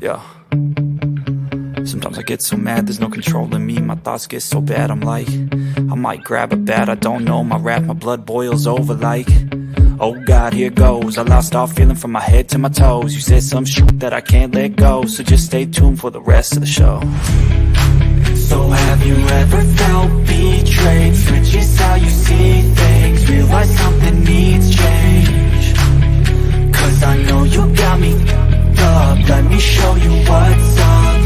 Yeah. Sometimes I get so mad, there's no controlling me. My thoughts get so bad, I'm like, I might grab a bat, I don't know. My rap, my blood boils over like, oh God, here goes. I lost all feeling from my head to my toes. You said some shit that I can't let go, so just stay tuned for the rest of the show. So have you ever felt betrayed? Switches how you see things, realize something needs change. Cause I know you got me up, let me show you what's up.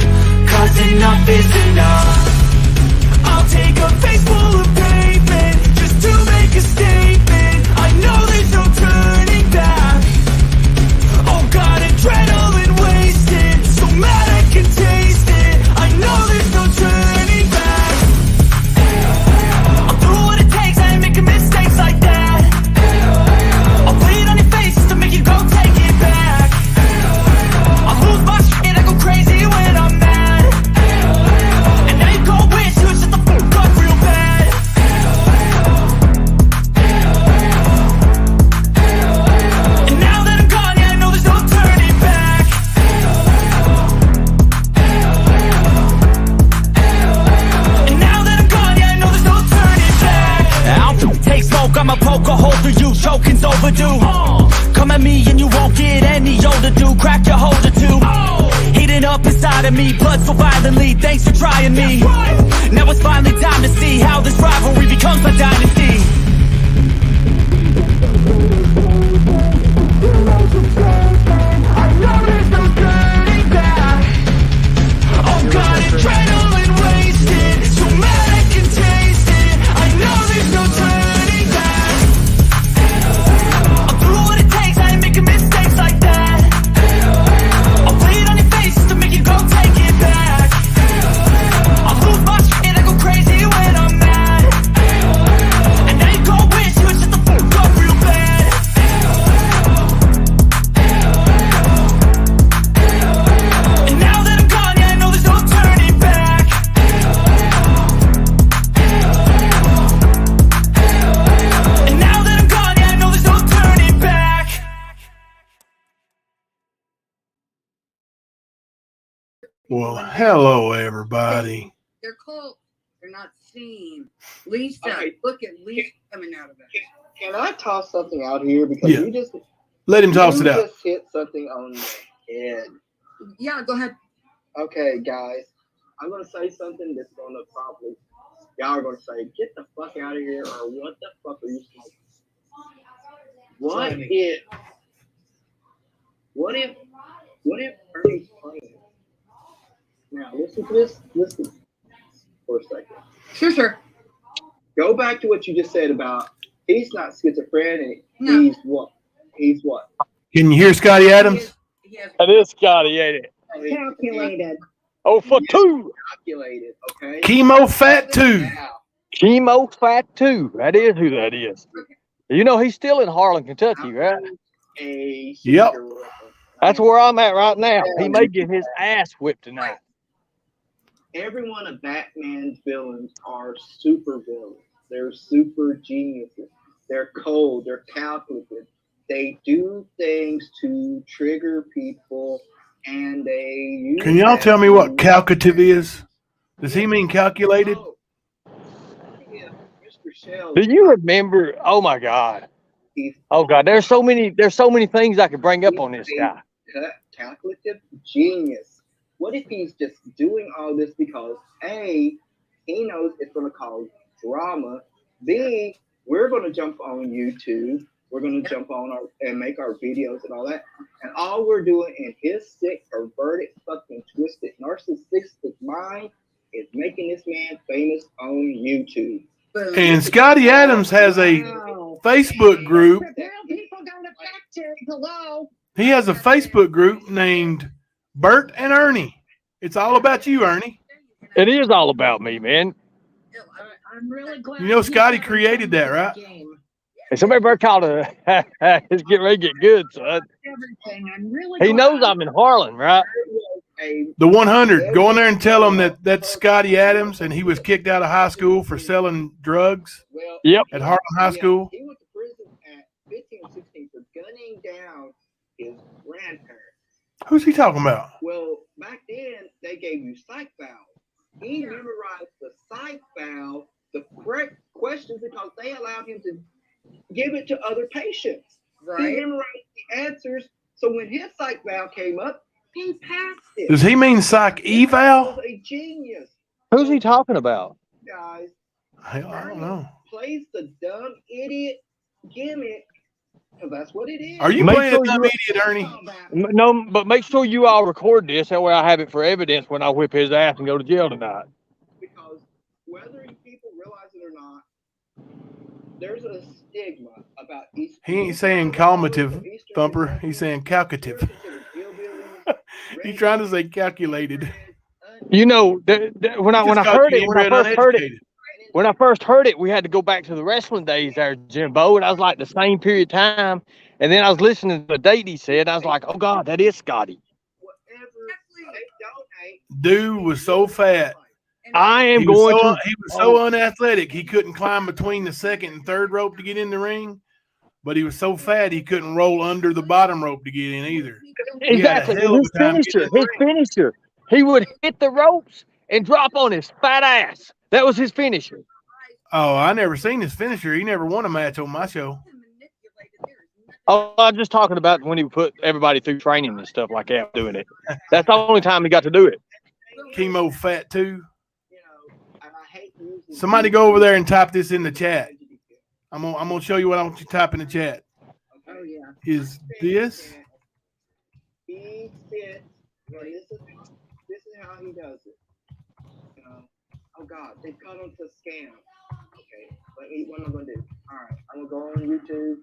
Cause enough is enough. I'll take a face full of pavement just to make a statement. I know there's no turning back. Oh God, adrenaline wasted, so mad I can taste it. I know there's no turning back. I'll do what it takes, I ain't making mistakes like that. I'll put it on your face to make you go take it back. I'll lose my shit, I go crazy when I'm mad. And now you go wish you would shut the fuck up real bad. And now that I'm gone, yeah, I know there's no turning back. And now that I'm gone, yeah, I know there's no turning back. I'll take smoke, I'ma poke a hole through you, choking's overdue. Come at me and you won't get any older, dude. Crack your holder too. Heating up inside of me, blood so violently. Thanks for trying me. Now it's finally time to see how this rivalry becomes a dynasty. I know there's no turning back. Oh God, adrenaline wasted, so mad I can taste it. I know there's no turning back. I'll do what it takes, I ain't making mistakes like that. I'll play it on your face to make you go take it back. I'll lose my shit, I go crazy when I'm mad. And now you go wish you would shut the fuck up real bad. And now that I'm gone, yeah, I know there's no turning back. And now that I'm gone, yeah, I know there's no turning back. Well, hello, everybody. They're close. They're not seen. Lisa, Okay. look at Lisa coming out of it. Can I toss something out here? Because Yeah. you just Let him toss you it out. just hit something on the head. Yeah, go ahead. Okay, guys, I'm gonna say something that's gonna probably y'all are gonna say, "Get the fuck out of here," or "What the fuck are you smoking?" What if Ernie's playing? Now listen to this. Listen for a second. Sure. Go back to what you just said about he's not schizophrenic. No. He's what? He's what? Can you hear Scotty Adams? He has That is Scotty, ain't it? calculated. Oh, Phatu. Calculated, okay? Kimo Phatu. Now, Kimo Phatu. That is who that is. You know, he's still in Harlan, Kentucky, right? a Yep. super weapon. That's where I'm at right now. He may get his ass whipped tonight. Every one of Batman's villains are super villains. They're super geniuses. They're cold. They're calculative. They do things to trigger people, and they use Can y'all that tell me to- what calculative is? Does he mean calculated? Oh, yeah, Mr. Shell. Do you remember? Oh my God. He's Oh God. There's so many things I could bring up on this guy. calculative genius. What if he's just doing all this because A, he knows it's going to cause drama. B, we're going to jump on YouTube. We're going to jump on and make our videos and all that. And all we're doing in his sick, perverted, fucking twisted, narcissistic mind is making this man famous on YouTube. Boom. And Scotty Adams has a Facebook group. People got to fact check. Hello. He has a Facebook group named Bert and Ernie. It's all about you, Ernie. It is all about me, man. I'm really glad. You know Scotty created that, right? And somebody better call it. It's getting ready to get good, son. Everything. I'm really. He knows I'm in Harlan, right? The 100. Go in there and tell him that that's Scotty Adams, and he was kicked out of high school for selling drugs Well, Yep. at Harlan High School. He went to Who's he talking about? Well, back then they gave you psych valves. He memorized the psych valve, the correct questions because they allowed him to give it to other patients. Right. He memorized the answers, so when his psych valve came up, he passed it. Does he mean psych He eval? was a genius, Who's he talking about? guys. I don't know. Plays the dumb idiot gimmick because that's what it is. Are you Make playing sure a dumb you- idiot, Ernie? No, but make sure you all record this. That way I have it for evidence when I whip his ass and go to jail tonight. Because whether people realize it or not, there's a stigma about Eastern. He ain't saying calmative, Thumper. He's saying calcative. He's trying to say calculated. You know, when I heard it, when I first heard it, we had to go back to the wrestling days there, Jimbo, and I was like the same period of time. And then I was listening to the date he said, and I was like, oh God, that is Scotty. Dude was so fat. I am He was going so unathletic. He couldn't climb between the second and third rope to get in the ring. But he was so fat he couldn't roll under the bottom rope to get in either. Exactly. His finisher. He would hit the ropes and drop on his fat ass. That was his finisher. Oh, I never seen his finisher. He never won a match on my show. Oh, I'm just talking about when he put everybody through training and stuff like that, doing it. That's the only time he got to do it. Kimo fat too. Somebody go over there and type this in the chat. I'm gonna show you what I want you to type in the chat. Oh yeah. Is this? He sits. This is how he does it. Oh God, they cut him to scam. Okay, what am I gonna do? All right, I'm gonna go on YouTube.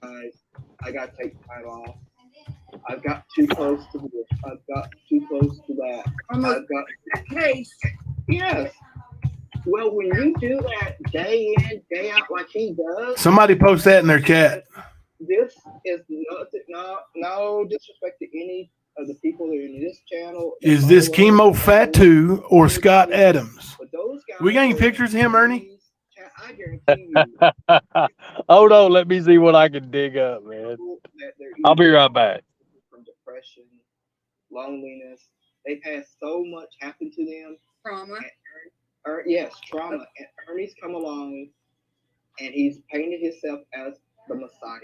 Guys, I gotta take time off. I've got too close to this. I've got too close to that. Almost case. Yes. Well, when you do that day in, day out like he does, Somebody post that in their chat. this is no disrespect to any of the people that are in this channel. Is this Kimo Phatu or Scott Adams? But those guys, We got any pictures of him, Ernie? I guarantee you. Hold on, let me see what I can dig up, man. I'll be right back. From depression, loneliness, they've had so much happen to them. Trauma. Yes, trauma. And Ernie's come along, and he's painted himself as the Messiah.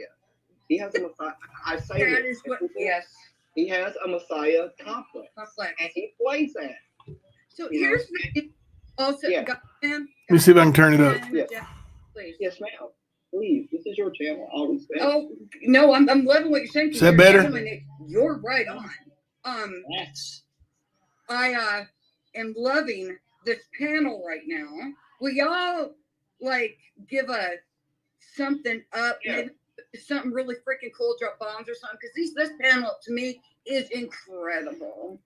He has a Messiah. I say That this. is what. Yes. He has a Messiah complex, and he plays that. So here's the also. Yeah. Let me see if I can turn it up. Yes. Please. Yes, ma'am. Please, this is your channel. All respect. Oh no, I'm loving what you're saying. Is that better? You're right on. Yes. I am loving this panel right now. Will y'all like give something up? Yeah. Maybe something really freaking cool, drop bombs or something? Because this panel to me is incredible.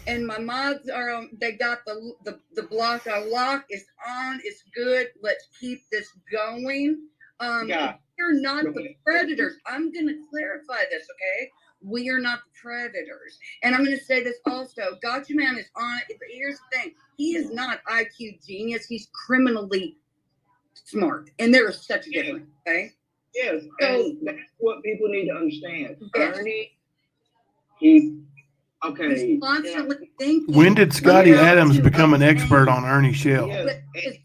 And my mods are they got the block on lock. It's on. It's good. Let's keep this going. We're not the predators. I'm gonna clarify this, okay? We are not the predators. And I'm going to say this also. Gatchaman is on it. But here's the thing. He is not IQ genius. He's criminally smart. And there is such a difference, okay? Yes. And that's what people need to understand. Yes. Ernie, he's constantly thinking. When did Scotty Adams become an expert on Ernie Shell? Yes. It's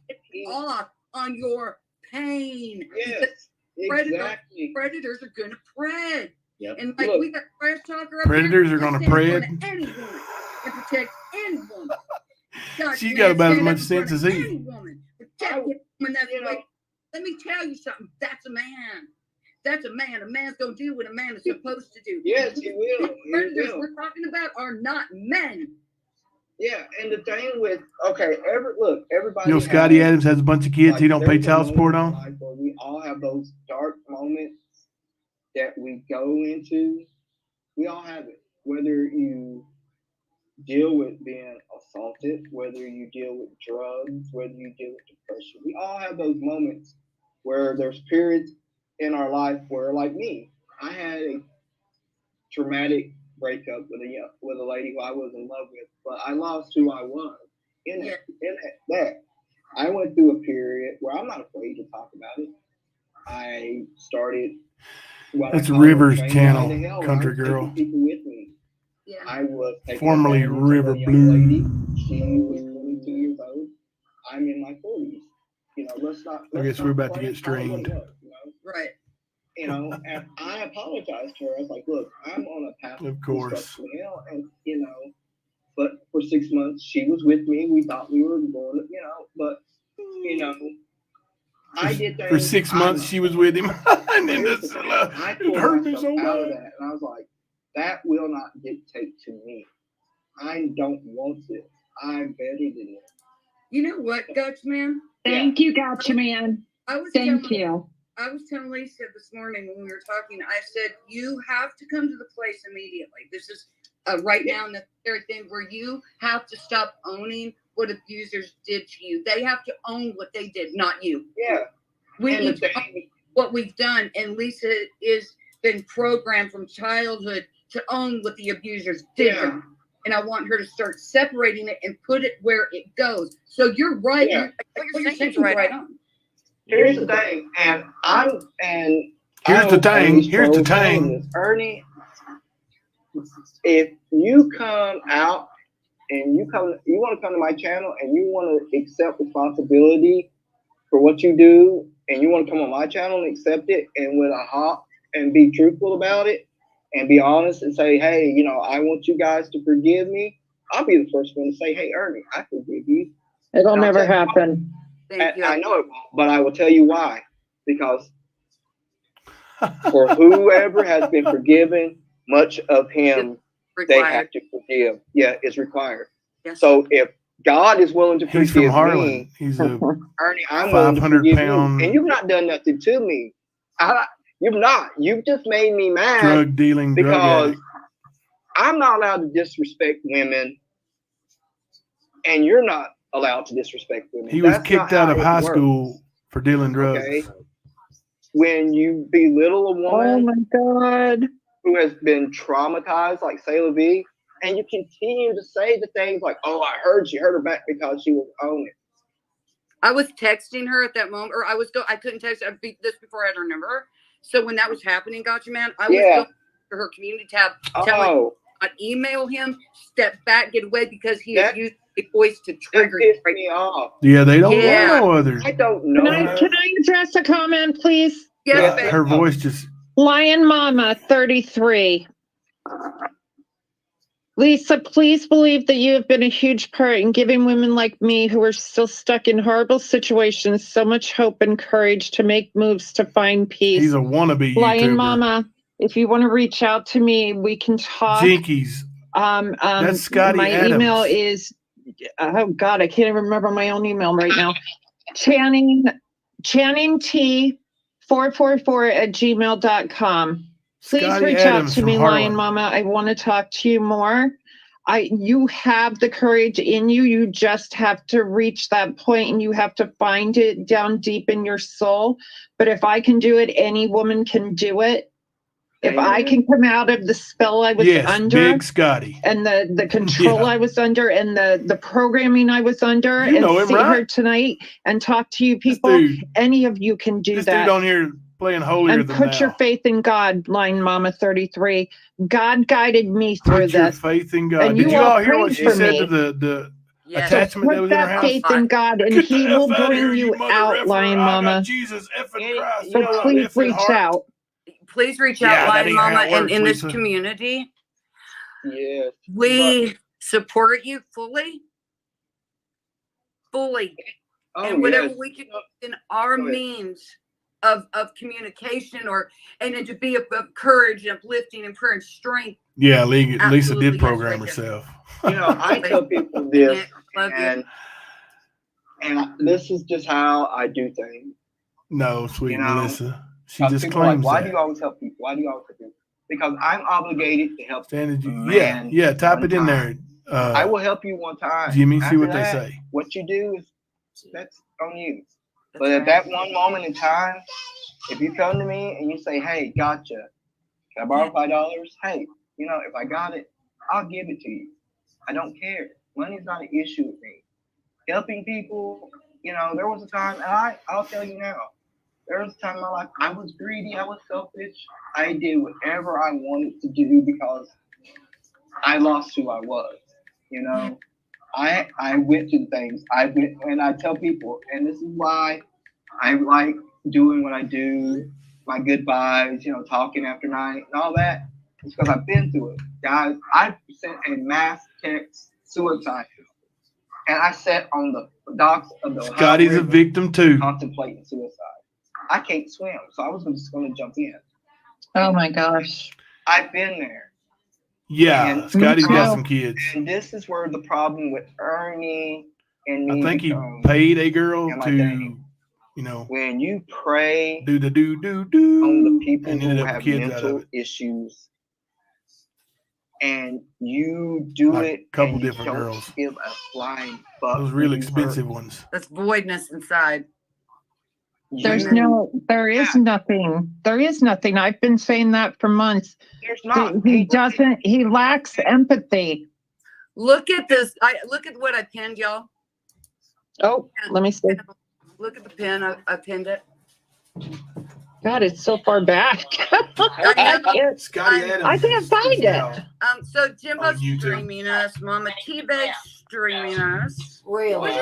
off on your pain. Yes. Exactly. Predators are going to pred. Yep. And like we got trash talker up Predators here, are going to stand in pred. front of any woman and protect any woman. She's got about as much sense as he. Any woman. Protect any woman that's like, let me tell you something. That's a man. That's a man. A man's going to do what a man is supposed to do. Yes, he will. The predators we're talking about are not men. Yeah, and the thing with everybody. You know, Scotty Adams has a bunch of kids he don't pay child support on. We all have those dark moments that we go into. We all have it. Whether you deal with being assaulted, whether you deal with drugs, whether you deal with depression, we all have those moments where there's periods in our life where, like me, I had a traumatic breakup with a lady who I was in love with, but I lost who I was in that. I went through a period where I'm not afraid to talk about it. I started That's Rivers Channel, Country Girl. People with me. Yeah. I was Formerly River Blue. She was 22 years old. I'm in my 40s. You know, let's I guess we're about to get streamed. Right. You know, and I apologized to her. I was like, look, I'm on a path of course. And, you know, but for 6 months, she was with me. We thought we were going, you know, but, you know, I did things. For 6 months, she was with him. And then it hurt me so out of bad. that. And I was like, that will not dictate to me. I don't want this. I'm better than this. You know what, Gatchaman? Thank you, Gatchaman. Thank you. I was telling Lisa this morning when we were talking, I said, you have to come to the place immediately. This is right now necessary thing where you have to stop owning what abusers did to you. They have to own what they did, not you. Yeah. We need to own what we've done. And Lisa is been programmed from childhood to own what the abusers did. Yeah. And I want her to start separating it and put it where it goes. So you're right. Yeah. You're saying right on. Here's the thing, Here's the thing. Ernie, if you come out and you want to come to my channel and you want to accept responsibility for what you do, and you want to come on my channel and accept it, and with a hop and be truthful about it, and be honest and say, hey, you know, I want you guys to forgive me. I'll be the first one to say, hey, Ernie, I forgive you. It'll never happen. I know it won't, but I will tell you why. Because for whoever has been forgiven, much of him they have to forgive. Yeah, it's required. Yes. So if God is willing to forgive from Harlan. me, He's a Ernie, I'm willing to forgive you. And you've not done nothing to me. You've not. You've just made me mad. Drug dealing, because I'm not allowed to disrespect women, and you're not allowed to disrespect women. He was kicked out of high school for dealing drugs. Okay? When you belittle a woman, oh my God, who has been traumatized, like Sailor V, and you continue to say the things like, "Oh, I heard she hurt her back because she was on it." I was texting her at that moment, or I couldn't text her this before I had her number. So when that was happening, Gatchaman, I was going to her community tab, telling I'd email him, step back, get away, because he has used a voice to trigger you. Right me off. Yeah, they don't know others. I don't know. Can I address a comment, please? Yes, her voice just. Lion Mama 33. Lisa, please believe that you have been a huge part in giving women like me who are still stuck in horrible situations so much hope and courage to make moves to find peace. He's a wannabe Lion YouTuber. Mama, if you want to reach out to me, we can talk. Jinkies. That's Scotty my Adams. email is, oh God, I can't even remember my own email right now. ChanningT444@gmail.com. Please Scotty reach Adams out to from me, Harlan. Lion Mama. I want to talk to you more. You have the courage in you. You just have to reach that point, and you have to find it down deep in your soul. But if I can do it, any woman can do it. If I can come out of the spell I was under, Big Scotty, and the control I was under, and the programming I was under, and him, sit right? here tonight and talk to you people, any of you can do this that. Dude on here playing holier and than put thou. your faith in God, Lion Mama 33. God guided me through this. Put your faith in God. And Did you all hear what she said to the attachment that was in her house? Put that faith in God, and He will bring you out, Lion Mama. Jesus effing Christ. So please reach out. Please reach out, Lion Mama, and in this community. Yes. We support you fully. And whatever we can in our means of communication and to be of courage and uplifting and prayer and strength. Yeah, Lisa did program herself. You know, I tell people this, and this is just how I do things. No, sweet Melissa. She just claims that. Why do you always help people? Why do you always help people? Because I'm obligated to help you. Yeah, type it in there. I will help you one time. Jimmy, see what they say. What you do that's on you. But at that one moment in time, if you come to me and you say, hey, gotcha, can I borrow $5? Hey, you know, if I got it, I'll give it to you. I don't care. Money's not an issue with me. Helping people, you know, there was a time, and I'll tell you now, There was a time in my life I was greedy, I was selfish. I did whatever I wanted to do because I lost who I was. You know, I went through things. I went, and I tell people, and this is why I like doing what I do, my goodbyes, talking after night and all that. It's because I've been through it. Guys, I sent a mass text suicide. And I sat on the docks of the Scotty's a victim too. Contemplating suicide. I can't swim, so I was just going to jump in. Oh my gosh. I've been there. Yeah, And Scotty's got some kids. And this is where the problem with Ernie and me I think he paid a girl to, when you pray, do the do on the people and who have mental issues, and you do like it, a couple and you different don't girls. give a flying fuck. Those real expensive ones. That's voidness inside. There is nothing. There is nothing. I've been saying that for months. There's not. He lacks empathy. Look at this. Look at what I pinned, y'all. Oh, let me see. Look at the pin. I pinned it. God, it's so far back. Scotty Adams. I can't find it. So Jimbo's streaming us. Mama T-Bag's streaming us. Really?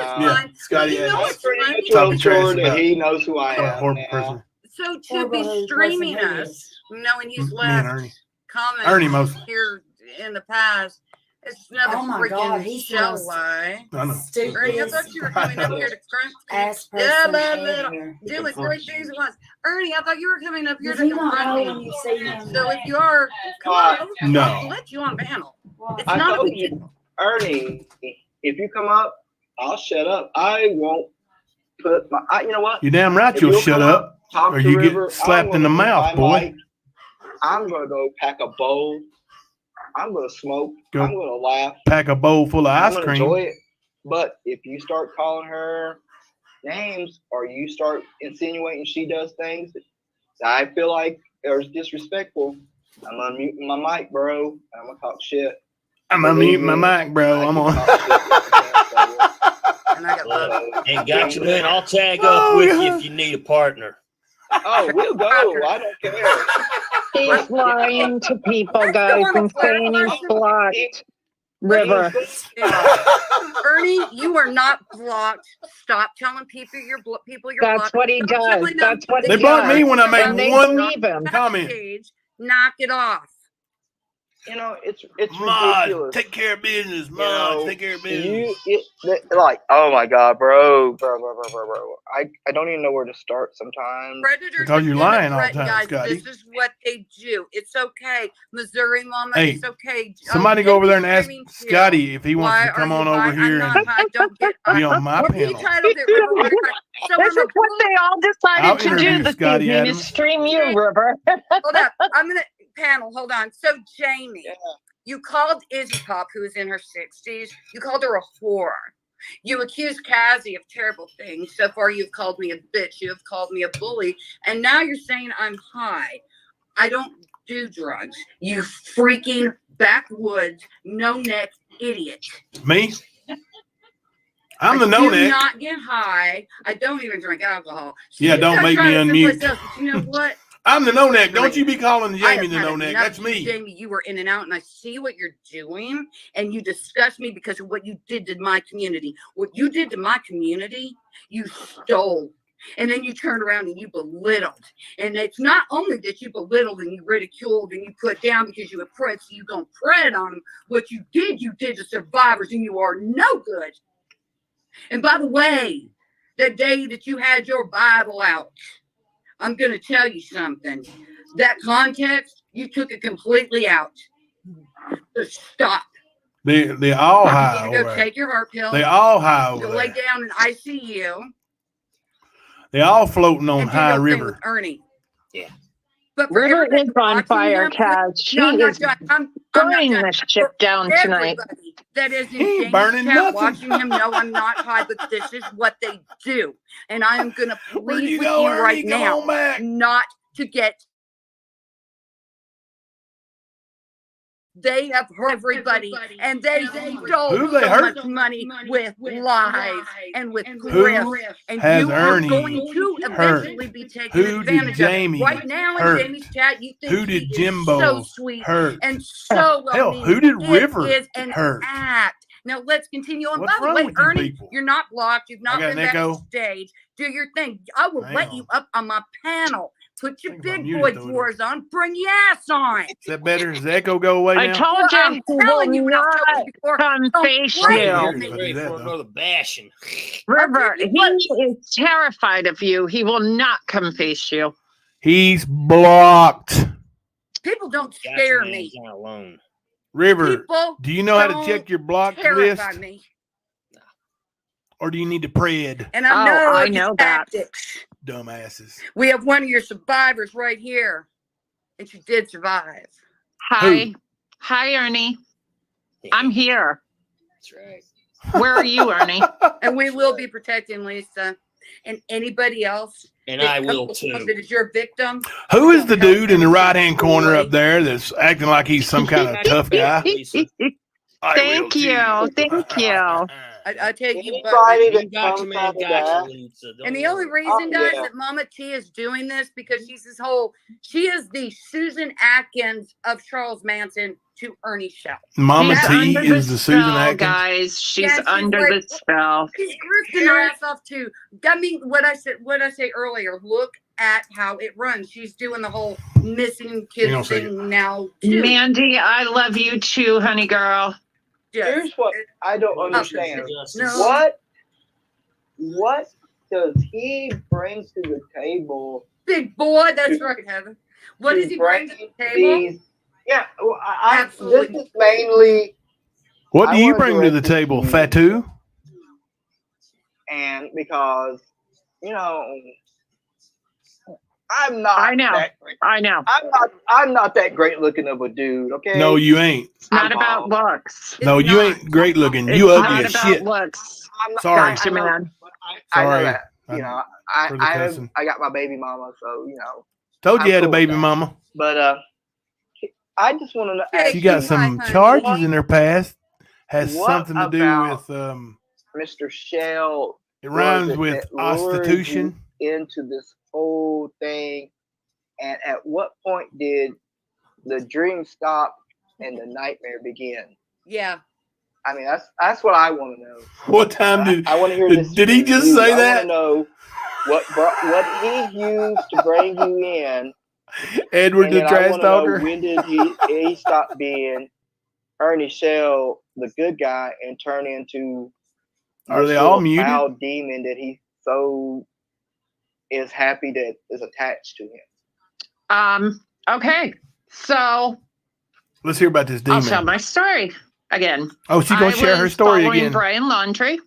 Scotty Adams. That he knows who I am now. So to be streaming us, knowing he's left comments Ernie mostly here in the past, it's another freaking show lie. I know. Ernie, I thought you were coming up here to doing three things at once. Ernie, I thought you were coming up here to confront me. So if you are, come on, no. I'll let you on panel. It's I not told a you, Ernie, if you come up, I'll shut up. I won't put my. You know what? You're damn right. You'll shut up, or you get slapped in the mouth, boy. I'm gonna go pack a bowl. I'm gonna smoke. I'm gonna laugh. Pack a bowl full of ice cream. Enjoy it. But if you start calling her names or you start insinuating she does things that I feel like are disrespectful, I'm unmuting my mic, bro, and I'm gonna talk shit. I'm unmuting my mic, bro. I'm on. And Gatchaman, I'll tag up with you if you need a partner. Oh, we'll go. I don't care. He's lying to people, guys, and saying he's blocked. River. Ernie, you are not blocked. Stop telling people you're blocked. That's what he does. That's what they block me when I make one comment. Knock it off. It's Mod, ridiculous. take care of business, Mod. Take care of business. Oh my God, bro. I don't even know where to start sometimes. Predators because you're lying all the time, guys. Scotty. This is what they do. It's okay, Missouri Mama. Hey, it's okay. Somebody go over there and ask Scotty if he wants to come on over here and be on my panel. This is what they all decided to do this evening is stream you, River. Hold up. I'm going to panel. Hold on. So, Jamie, you called Izzy Pop, who is in her 60s, you called her a whore. You accused Cassie of terrible things. So far, you've called me a bitch. You have called me a bully. And now you're saying I'm high. I don't do drugs. You freaking backwoods, no-neck idiot. Me? I'm the no-neck. I do not get high. I don't even drink alcohol. So yeah, don't make me unmute. But you know what? I'm the no-neck. Don't you be calling Jamie the no-neck. That's me. Jamie, you were in and out, and I see what you're doing, and you disgust me because of what you did to my community. What you did to my community, you stole. And then you turned around and you belittled. And it's not only that you belittled and you ridiculed and you put down because you oppressed, so you don't tread on them. What you did to survivors, and you are no good. And by the way, the day that you had your Bible out, I'm going to tell you something. That context, you took it completely out. So stop. They all high. You go take your heart pill. They all high over there. Lay down in ICU. They all floating on High River. Ernie. Yeah. But River is on fire, Kaz. She is burning the ship down tonight. That is in James chat watching him know I'm not high, but this is what they do. And I am going to plead with you right now not to get They have hurt everybody, and they stole Who they so hurt? much money with lies and with Who grift. And has you are Ernie going to hurt? eventually be taken Who did advantage of. Jamie Right now in hurt? Jamie's chat, you think Who did he Jimbo is so sweet hurt? and so Hell, well-meaning. who did It River is an hurt? act. Now let's continue on. What's By the wrong way, with you Ernie, people? you're not blocked. You've not got been an echo. backstage. Do your thing. I will Hang let on. you up on my panel. Put your Think if I big muted boy though, drawers on. Bring your ass on. Is that better? Does the echo go away I now? told Well, you I'm he telling you will when I've told not you before. come Don't face play you. with Weird if I me. do Ready that, for though. another bashing. River, you what. he is terrified of you. He will not come face you. He's blocked. People don't scare me. Gatchaman's not alone. River, People do you know how to don't check your blocked terrify list? me. Or do you need to pred? And I know I your know that. tactics. Dumbasses. We have one of your survivors right here. And she did survive. Hi. Hi, Ernie. I'm here. That's right. Where are you, Ernie? And we will be protecting Lisa and anybody else. And that I will comes too. That is your victim. Who is the Don't help dude in the them right-hand corner destroy. up there that's acting like he's some kind of tough guy? Lisa. I Thank will you. too. Thank you. I take you, Anybody You that got comes your out man, of got that, you, Lisa. Don't And the only worry. reason, guys, yeah. that Mama T is doing this because she is the Susan Atkins of Charles Manson to Ernie Shell. Mama She's T under the is the Susan spell, Atkins. guys. She's Yeah, she's under like- the spell. She's grifting her ass off too. I mean, what I say earlier. Look at how it runs. She's doing the whole missing Hang on kids a second. thing now too. Mandy, I love you too, honey girl. Yes. Here's what I don't understand. No. What does he bring to the table? Big boy, that's right, Heaven. What does he bring to the table? These, yeah, well, Absolutely. This is mainly. What do I you wanna bring to the direct table, this Phatu? And because I'm not. I know. That great. I know. I'm not that great looking of a dude. Okay. No, you ain't. It's not I'm about looks. No, It's you not. ain't great looking. It's You ugly not as about shit. looks. I'm not, Sorry. Gotcha, man. I know Sorry. that. You know, for the cussing. I got my baby mama, so Told you I'm had a cool with baby that. mama. But I just want to know. Hey, She got Hi, some honey. charges in her past. Has What something to do about- with Mr. Shell it rhymes was it with that lured prostitution. you into this whole thing, and at what point did the dream stop and the nightmare begin? Yeah. I mean, that's what I want to know. What time did I want to hear did- this. did he from just you. say I that? want to know what he used to bring you in. Edward And the then I trash want to know talker? when did he stop being Ernie Shell, the good guy, and turn into Are this they all little muted? foul demon that he so is happy that is attached to him? Okay. So Let's hear about this I'll tell demon. my story again. Oh, she's gonna share her story following again. Brian Laundrie,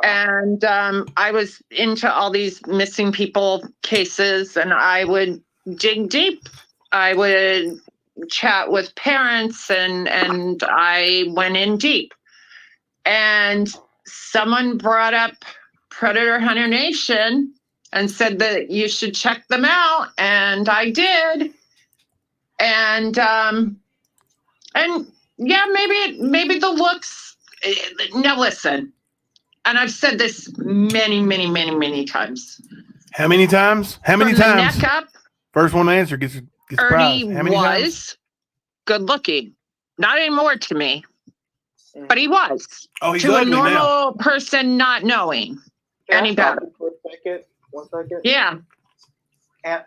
and I was into all these missing people cases, and I would dig deep. I would chat with parents, and I went in deep. And someone brought up Predator Hunter Nation and said that you should check them out, and I did. And yeah, maybe the looks. Now listen, and I've said this many times. How many times? How many From the times? neck up, First one to answer gets prize. Ernie How many times? was good looking. Not anymore to me, but he was. Oh, he's To a ugly normal now. person not knowing Can I any stop better. you for a second? 1 second. Yeah. And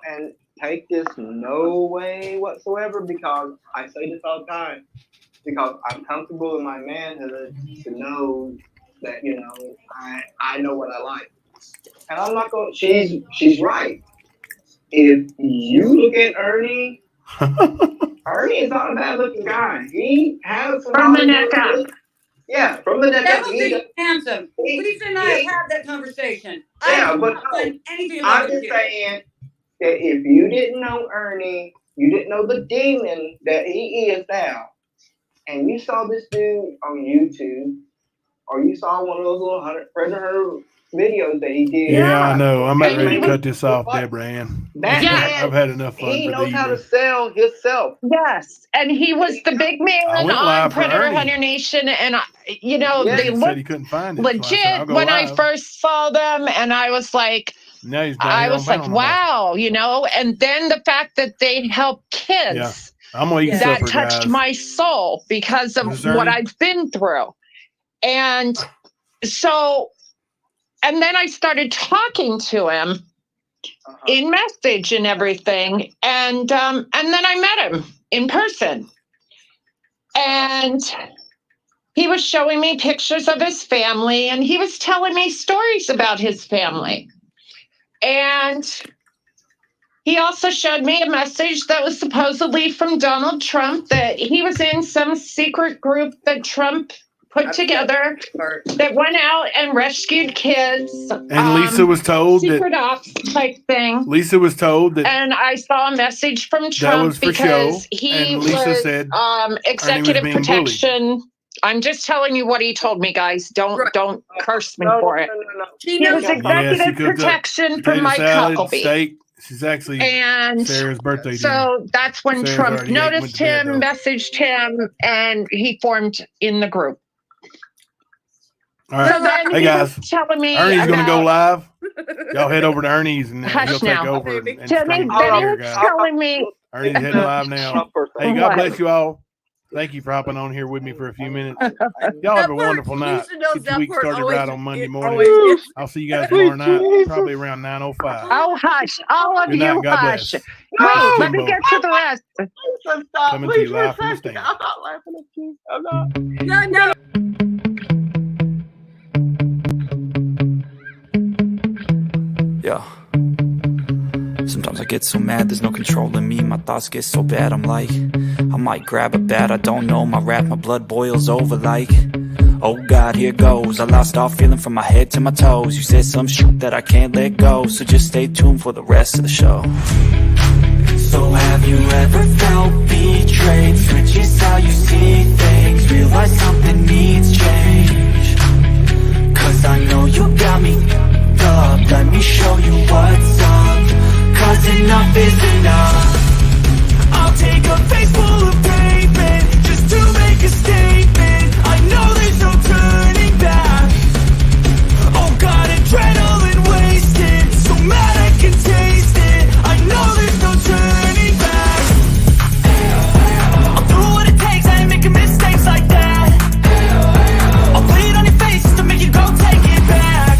and take this no way whatsoever, because I say this all the time, because I'm comfortable in my manhood to know that I know what I like, and I'm not going. She's right. If you look at Ernie, Ernie is not a bad looking guy. He has some From the neck up. Yeah, from the neck That up. was the handsome. Lisa and I have had that conversation. Yeah, I but don't find anything I'm about just it. saying that if you didn't know Ernie, you didn't know the demon that he is now, and you saw this dude on YouTube, or you saw one of those little predator videos that he did. Yeah, I know. I'm about ready to cut this off, Deborah Ann. That I've had enough fun. He for knows the how to evening. sell himself. Yes, and he was the big man went on live for Predator Ernie. Hunter Nation, and Yeah. they He said looked he couldn't find it. So I said, legit I'll go when I live. first saw them, and I was like, Now he's down here on panel number. wow, and then the fact that they help kids. Yeah. I'm gonna eat That supper, touched guys. my soul because of Is Ernie? what I've been through. And so, and then I started talking to him in message and everything. And then I met him in person. And he was showing me pictures of his family, and he was telling me stories about his family. And he also showed me a message that was supposedly from Donald Trump, that he was in some secret group that Trump put together that went out and rescued kids. And Lisa was told secret ops type thing. Lisa was told that And I saw a message from that Trump was for because show. he And Lisa was said executive being bullied. protection. I'm just telling you what he told me, guys. Don't curse me for it. She He was knows executive cooked up protection for potato Mike salad, Huckabee. steak. She's actually And Sarah's birthday dinner. so that's when Sarah's Trump already ate and went noticed to bed, him, though. messaged him, and he formed in the group. All right. So then Hey, he guys. was telling me Ernie's gonna go about- live. Y'all head over to Ernie's and Hush he'll take now. over and Then he stream then from he here, was guys. telling me Ernie's heading live now. Hey, God What? bless you all. Thank you for hopping on here with me for a few minutes. Y'all have a wonderful night. Get your week started right on Monday morning. I'll see you guys tomorrow night, probably around 9:05. oh, hush, all of Good night, you God hush. bless. Wait, let me Jimbo. get to the rest. Coming to you live from the stand. I'm not laughing at you. I'm not. No. Yeah. Sometimes I get so mad, there's no controlling me. My thoughts get so bad, I'm like, I might grab a bat, I don't know. My rap, my blood boils over like, oh God, here goes. I lost all feeling from my head to my toes. You said some shit that I can't let go, so just stay tuned for the rest of the show. So have you ever felt betrayed? Switches how you see things, realize something needs change. Cause I know you got me up, let me show you what's up. Cause enough is enough. I'll take a face full of pavement just to make a statement. I know there's no turning back. Oh God, adrenaline wasted, so mad I can taste it. I know there's no turning back. I'll do what it takes, I ain't making mistakes like that. I'll bleed on your face just to make you go take it back.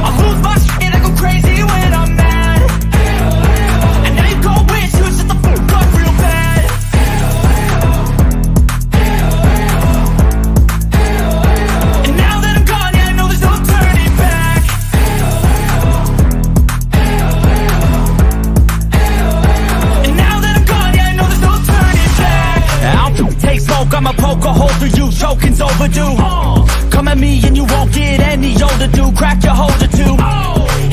I lose my shit, I go crazy when I'm mad. And now you go wish you was just a fuck up real bad. And now that I'm gone, yeah, I know there's no turning back. And now that I'm gone, yeah, I know there's no turning back. I'll take smoke, I'ma poke a hole through you, choking's overdue. Come at me and you won't get any older, dude. Crack your holder too.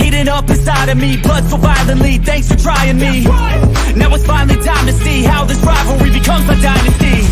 Heating up inside of me, blood so violently. Thanks for trying me. Now it's finally time to see how this rivalry becomes my dynasty.